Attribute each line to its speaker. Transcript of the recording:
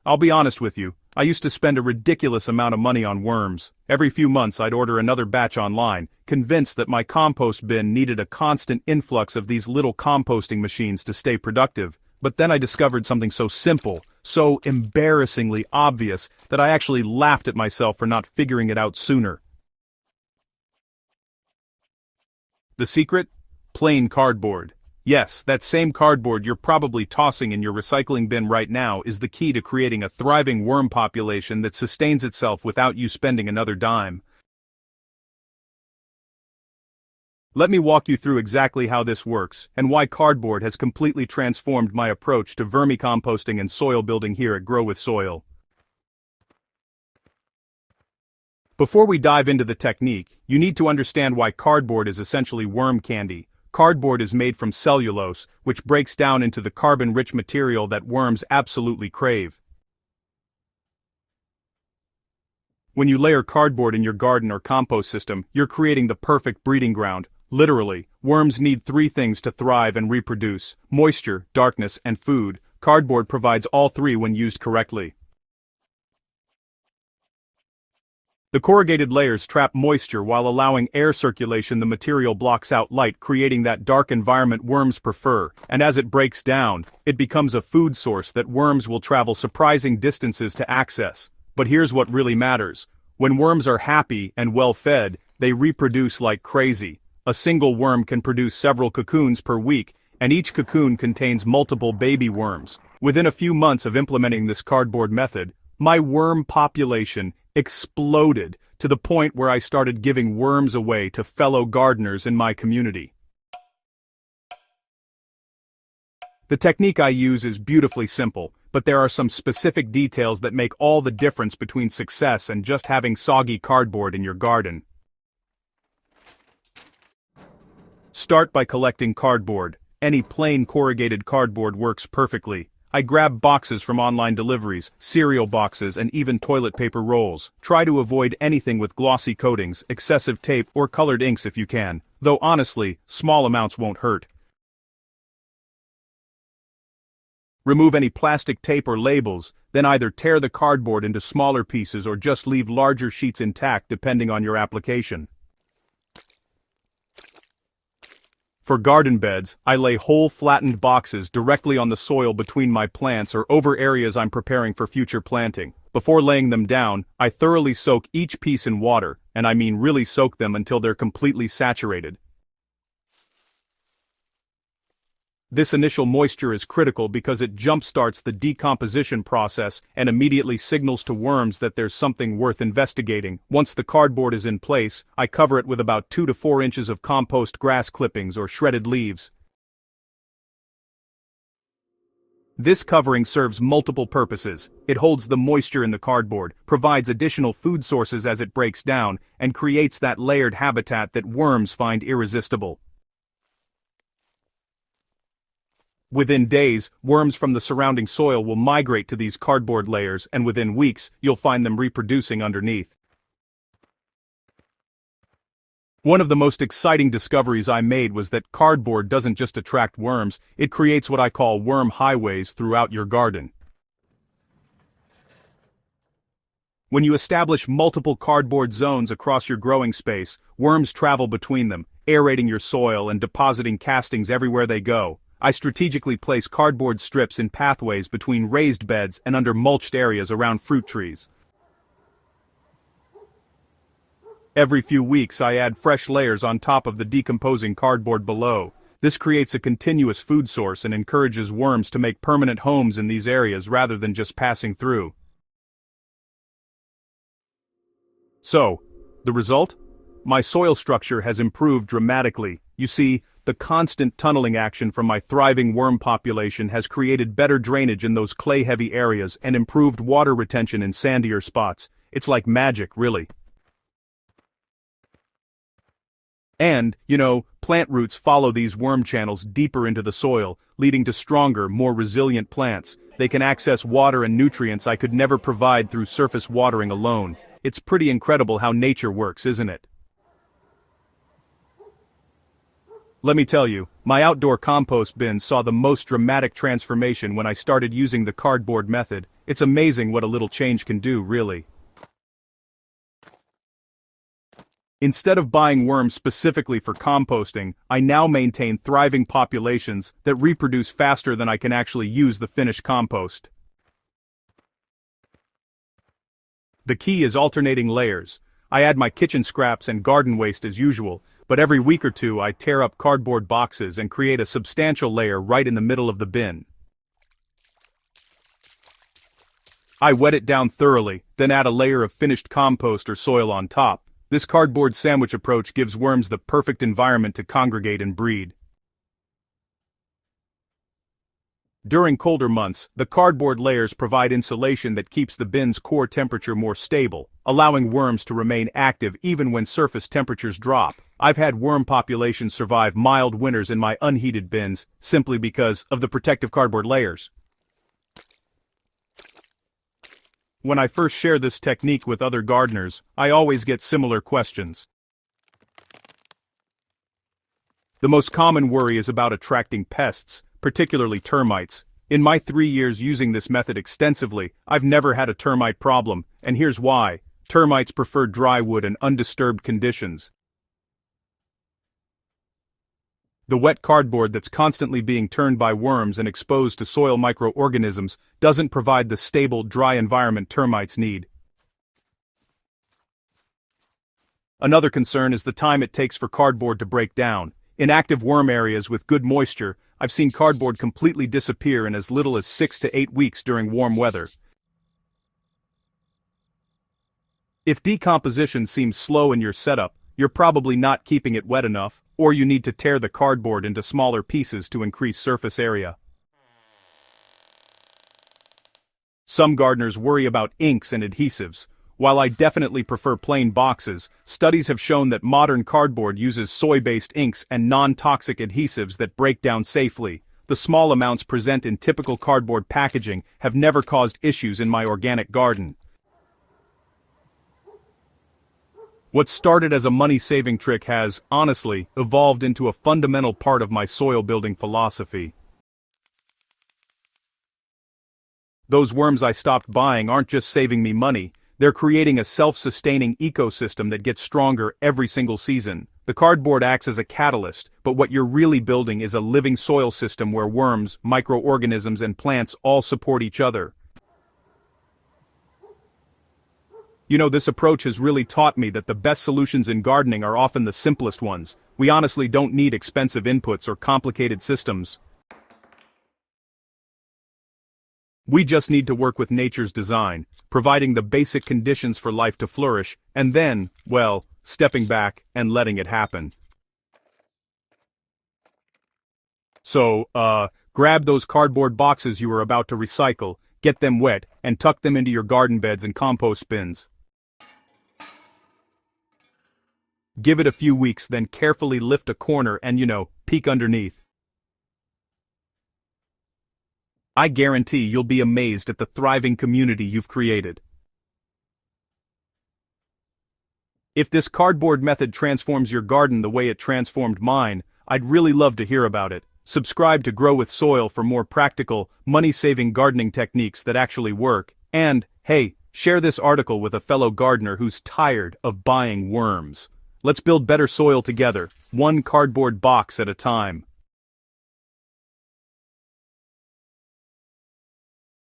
Speaker 1: I'll be honest with you, I used to spend a ridiculous amount of money on worms. Every few months I'd order another batch online, convinced that my compost bin needed a constant influx of these little composting machines to stay productive. But then I discovered something so simple, so embarrassingly obvious, that I actually laughed at myself for not figuring it out sooner. The secret? Plain cardboard. Yes, that same cardboard you're probably tossing in your recycling bin right now is the key to creating a thriving worm population that sustains itself without you spending another dime. Let me walk you through exactly how this works, and why cardboard has completely transformed my approach to vermicomposting and soil building here at Grow with Soil. Before we dive into the technique, you need to understand why cardboard is essentially worm candy. Cardboard is made from cellulose, which breaks down into the carbon-rich material that worms absolutely crave. When you layer cardboard in your garden or compost system, you're creating the perfect breeding ground. Literally, worms need three things to thrive and reproduce: moisture, darkness, and food. Cardboard provides all three when used correctly. The corrugated layers trap moisture while allowing air circulation. The material blocks out light, creating that dark environment worms prefer, and as it breaks down, it becomes a food source that worms will travel surprising distances to access. But here's what really matters. When worms are happy and well-fed, they reproduce like crazy. A single worm can produce several cocoons per week, and each cocoon contains multiple baby worms. Within a few months of implementing this cardboard method, my worm population exploded to the point where I started giving worms away to fellow gardeners in my community. The technique I use is beautifully simple, but there are some specific details that make all the difference between success and just having soggy cardboard in your garden. Start by collecting cardboard. Any plain corrugated cardboard works perfectly. I grab boxes from online deliveries, cereal boxes, and even toilet paper rolls. Try to avoid anything with glossy coatings, excessive tape, or colored inks if you can, though honestly, small amounts won't hurt. Remove any plastic tape or labels, then either tear the cardboard into smaller pieces or just leave larger sheets intact depending on your application. For garden beds, I lay whole flattened boxes directly on the soil between my plants or over areas I'm preparing for future planting. Before laying them down, I thoroughly soak each piece in water, and I mean really soak them until they're completely saturated. This initial moisture is critical because it jump-starts the decomposition process and immediately signals to worms that there's something worth investigating. Once the cardboard is in place, I cover it with about 2 to 4 inches of compost grass clippings or shredded leaves. This covering serves multiple purposes. It holds the moisture in the cardboard, provides additional food sources as it breaks down, and creates that layered habitat that worms find irresistible. Within days, worms from the surrounding soil will migrate to these cardboard layers, and within weeks, you'll find them reproducing underneath. One of the most exciting discoveries I made was that cardboard doesn't just attract worms, it creates what I call worm highways throughout your garden. When you establish multiple cardboard zones across your growing space, worms travel between them, aerating your soil and depositing castings everywhere they go. I strategically place cardboard strips in pathways between raised beds and under mulched areas around fruit trees. Every few weeks I add fresh layers on top of the decomposing cardboard below. This creates a continuous food source and encourages worms to make permanent homes in these areas rather than just passing through. So, the result? My soil structure has improved dramatically. You see, the constant tunneling action from my thriving worm population has created better drainage in those clay-heavy areas and improved water retention in sandier spots. It's like magic, really. And, plant roots follow these worm channels deeper into the soil, leading to stronger, more resilient plants. They can access water and nutrients I could never provide through surface watering alone. It's pretty incredible how nature works, isn't it? Let me tell you, my outdoor compost bins saw the most dramatic transformation when I started using the cardboard method. It's amazing what a little change can do, really. Instead of buying worms specifically for composting, I now maintain thriving populations that reproduce faster than I can actually use the finished compost. The key is alternating layers. I add my kitchen scraps and garden waste as usual, but every week or two I tear up cardboard boxes and create a substantial layer right in the middle of the bin. I wet it down thoroughly, then add a layer of finished compost or soil on top. This cardboard sandwich approach gives worms the perfect environment to congregate and breed. During colder months, the cardboard layers provide insulation that keeps the bin's core temperature more stable, allowing worms to remain active even when surface temperatures drop. I've had worm populations survive mild winters in my unheated bins, simply because of the protective cardboard layers. When I first share this technique with other gardeners, I always get similar questions. The most common worry is about attracting pests, particularly termites. In my 3 years using this method extensively, I've never had a termite problem, and here's why. Termites prefer dry wood and undisturbed conditions. The wet cardboard that's constantly being turned by worms and exposed to soil microorganisms doesn't provide the stable, dry environment termites need. Another concern is the time it takes for cardboard to break down. In active worm areas with good moisture, I've seen cardboard completely disappear in as little as 6 to 8 weeks during warm weather. If decomposition seems slow in your setup, you're probably not keeping it wet enough, or you need to tear the cardboard into smaller pieces to increase surface area. Some gardeners worry about inks and adhesives. While I definitely prefer plain boxes, studies have shown that modern cardboard uses soy-based inks and non-toxic adhesives that break down safely. The small amounts present in typical cardboard packaging have never caused issues in my organic garden. What started as a money-saving trick has, honestly, evolved into a fundamental part of my soil-building philosophy. Those worms I stopped buying aren't just saving me money, they're creating a self-sustaining ecosystem that gets stronger every single season. The cardboard acts as a catalyst, but what you're really building is a living soil system where worms, microorganisms, and plants all support each other. You know, this approach has really taught me that the best solutions in gardening are often the simplest ones. We honestly don't need expensive inputs or complicated systems. We just need to work with nature's design, providing the basic conditions for life to flourish, and then, well, stepping back and letting it happen. So, grab those cardboard boxes you were about to recycle, get them wet, and tuck them into your garden beds and compost bins. Give it a few weeks, then carefully lift a corner and, peek underneath. I guarantee you'll be amazed at the thriving community you've created. If this cardboard method transforms your garden the way it transformed mine, I'd really love to hear about it. Subscribe to Grow with Soil for more practical, money-saving gardening techniques that actually work. And, hey, share this article with a fellow gardener who's tired of buying worms. Let's build better soil together, one cardboard box at a time.